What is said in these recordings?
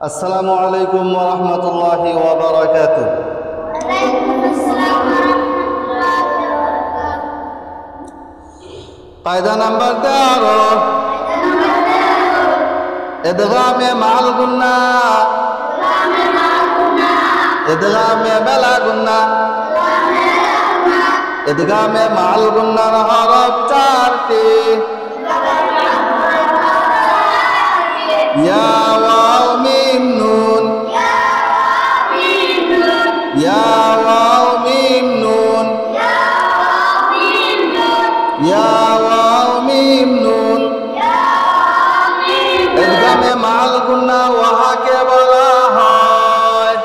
আসসালামু আলাইকুম ওয়া রাহমাতুল্লাহি ওয়া বারাকাতুহু। ওয়ালাইকুম আসসালাম ওয়া রাহমাতুল্লাহি ওয়া বারাকাতুহু। কায়দা নাম্বার 13 ইদগামে মাল গুন্না ইদগামে বেলা গুন্না ইদগামে মাল গুন্নার হরফ চারটি ইয়া ওয়াও মিম নুন ইয়া ওয়াও মিম নুন ইয়া ওয়াও মিম নুন ইদগামে মাল গুন্না ওয়াহাকে বলা হয়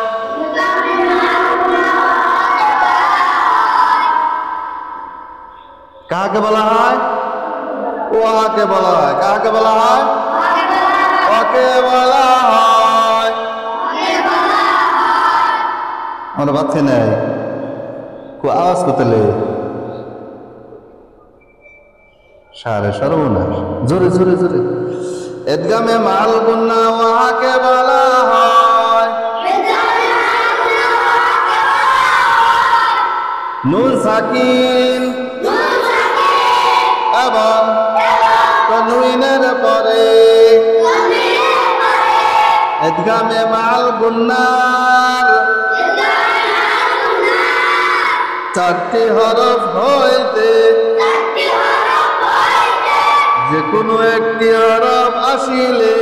কাকে বলা হয়? ওয়াহাকে বলা হয়। কাকে বলা হয়? ওকে বলা হয়। আমরা বাচ্চা নেই খুব আওয়াজ করতেলে সারে সর্বনাশ জোরে জোরে জোরে ইদগামে মাল গুন্না ওয়াহাকে বলা হয় নুন সাকিন এবং তানউইনের পরে ইদগামে মাল গুন্নার চারটি হরফ হইতে যে কোনো একটি হরফ আসিলে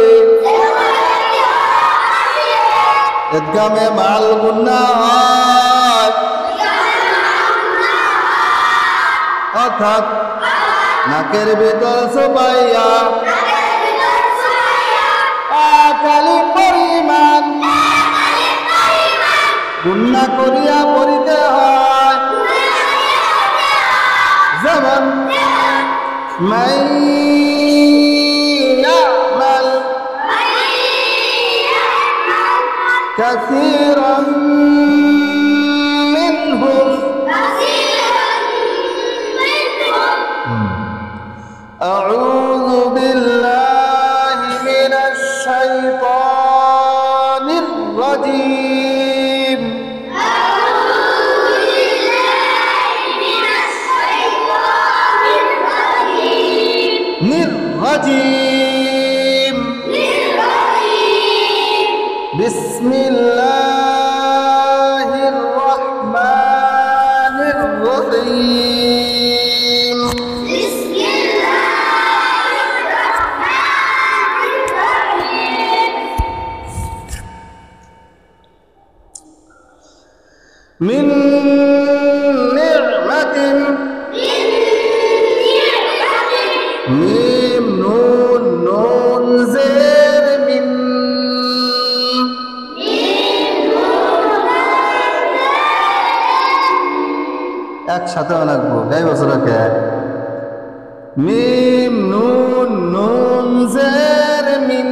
ইদগামে মাল গুন্না হয়। অর্থাৎ নাকের ভিতর সুবাইয়া একালি পরিমাণ গুন্না করিয়া পড়িতে হয়। যেমন মাইয়ামাল কাসীরান মিনহুম আউযু বিল্লাহি মিনাশ শাইতানির রাজীম বিসমিল্লাহির রহমানির রহিম মিন নি'মাতিন মিম নুন নুন জের মিন একসাথে লাগবো গাই বছরকে মিম নুন নুন জের মিন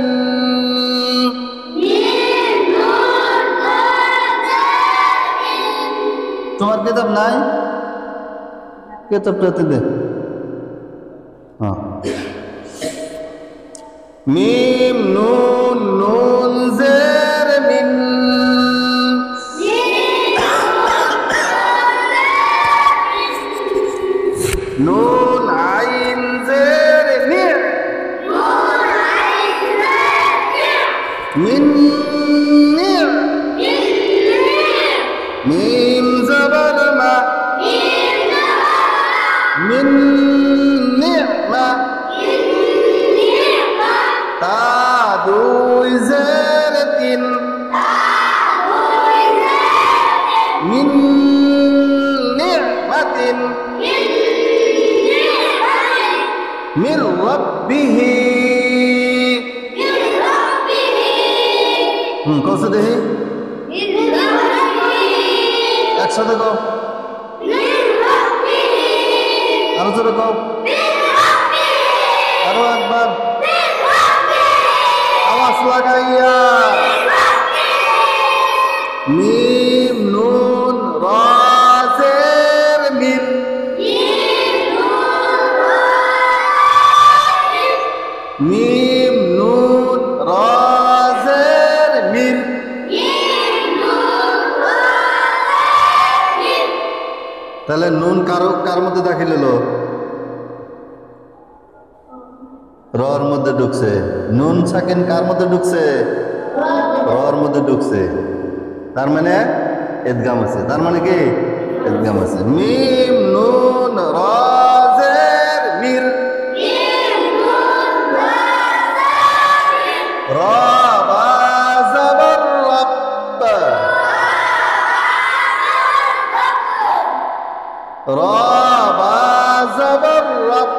তোমার কিতাব নাই কিতাবটাতে দে হ্যাঁ মিম নুন নুন জের মিন নুন আইন জের নি মিন নি মিম জবর মা মিন নি'মা তা দুই জের তিন মিন নি'মাতিন মির রাব্বিহি কত দেহি একসাথে কও আরো জোরে কও আরো একবার আওয়াজ লাগাইয়া মিম নুন রা জের মিন মিম নুন রা জের মিন তাহলে নুন কার মধ্যে দাখিল হলো? রর মধ্যে ঢুকছে। নুন সাকিন কার মধ্যে ঢুকছে? রর মধ্যে ঢুকছে। তার মানে ইদগাম আছে। তার মানে কি? ইদগাম আছে। মিম নুন রা জের মির, রা বা জবর রব, রা বা জবর রব।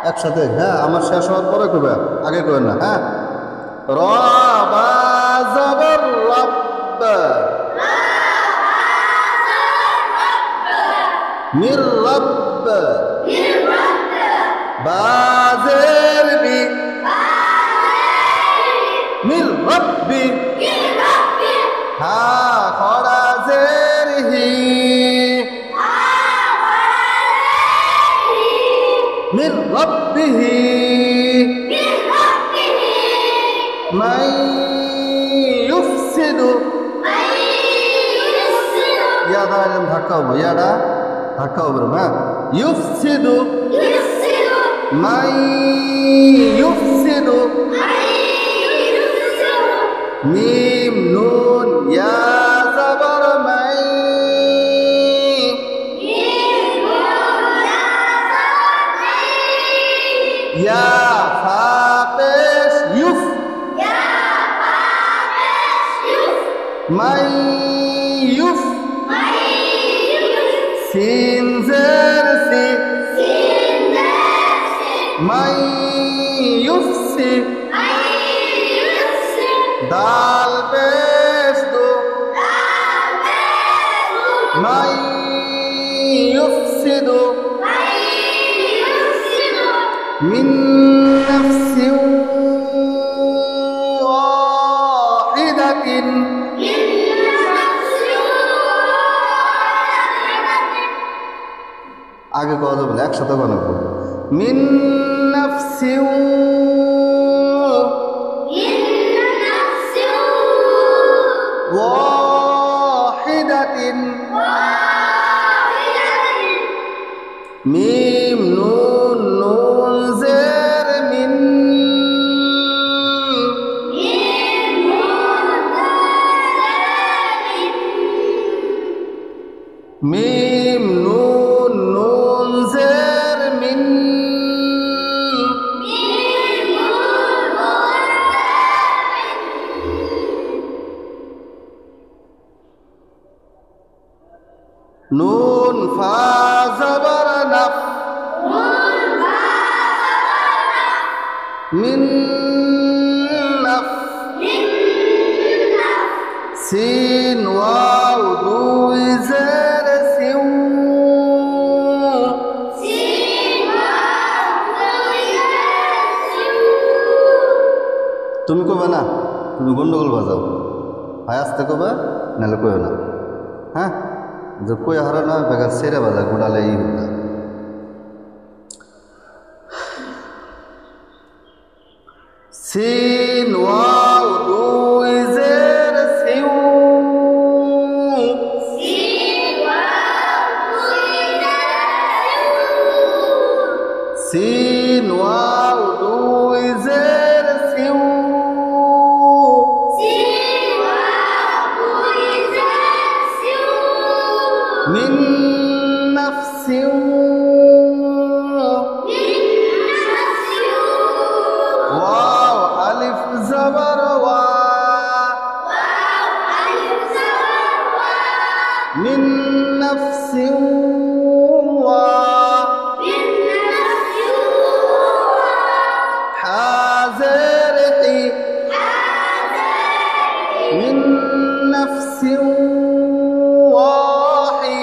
একসাথে, হ্যাঁ, আমার শেষ হওয়ার পরে কবে, আগে কবে না। হ্যাঁ, রা বা জবর রব, মির রব, বা জের বি, মির রব্বি, হা খড়া জের হি, মির রব্বিহি, মান ইউফসিদু, ইয়াদা এরকম ধাক্কা হবো, ইয়াদা ধাক্কা হবো। হ্যাঁ, ইউফসিদু, মান ইউফসিদু, মিম নুন ইয়া জবর মাই, ইয়া ফা পেশ ইউফ, মাই ইউফ, সিন জের সি, মাই ইউফসি, দাল পেশ দো, মাই ইউফসিদু, মিন নাফসিন ওয়াহিদাতিন, আগে কথা যাবে না, একসাথে বানাবো। মিন নাফসিন ওয়াহিদাতিন, মিম নুন নুন জের মিন, মিম নুন নুন জের মিন, নুন ফা জবর নাফ, মিন নাফ, সিন ওয়াও দুই জের সিউ, তুমি কবে না, তুমি গন্ডগোল বাজাও, হয় আসতে কবে, নাহলে কয়ে না। হ্যাঁ, যে কই হারা না বেকার সেরে বাজা গোড়ালে ই হতো। সিন ওয়াও দুই জের সিউ, সিন ওয়াও দুই জের সিউ, মিন নাফসিন ওয়াও আলিফ জবর ওয়া, মিন নাফসিন ওয়া, হা জের হি, মিন নাফসিন ওয়াহি,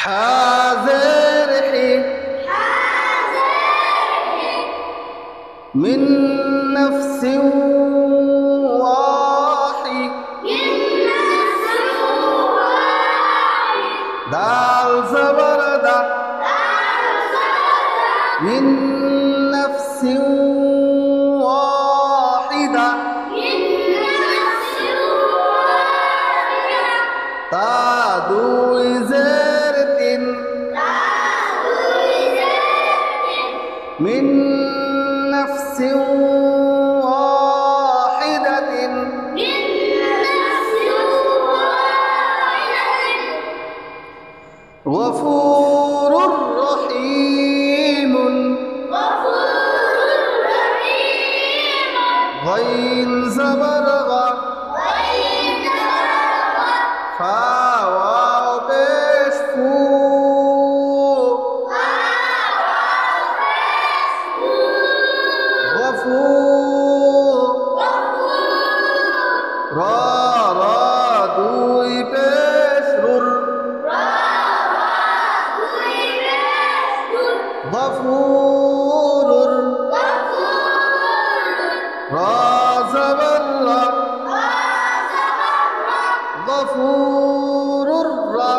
হা জের হি, মিন নাফসিন ওয়াহি, দাল জবর দা, মিন নাফসিন তা দুই জের তিন মিন নাফসিন ওয়াহিদাতিন গফুরুর রহিমুন غين زبر غا فا واو بيش فو غفور را را دوي بيش رر غفور را زبر را غفور را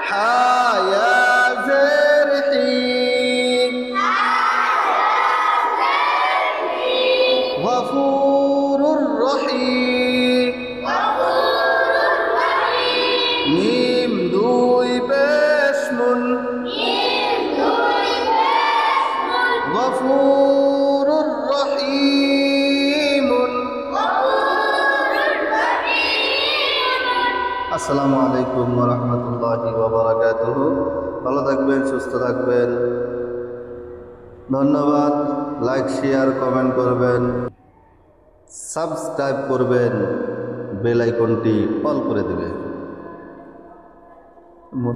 حا يا زر حين غفور رحيم ميم دوي بشمن غفور رحيم আসসালামু আলাইকুম ওয়া রাহমাতুল্লাহি ওয়া বারাকাতুহু। ভালো থাকবেন, সুস্থ থাকবেন। ধন্যবাদ। লাইক, শেয়ার, কমেন্ট করবেন, সাবস্ক্রাইব করবেন, বেল আইকনটি অল করে দেবেন।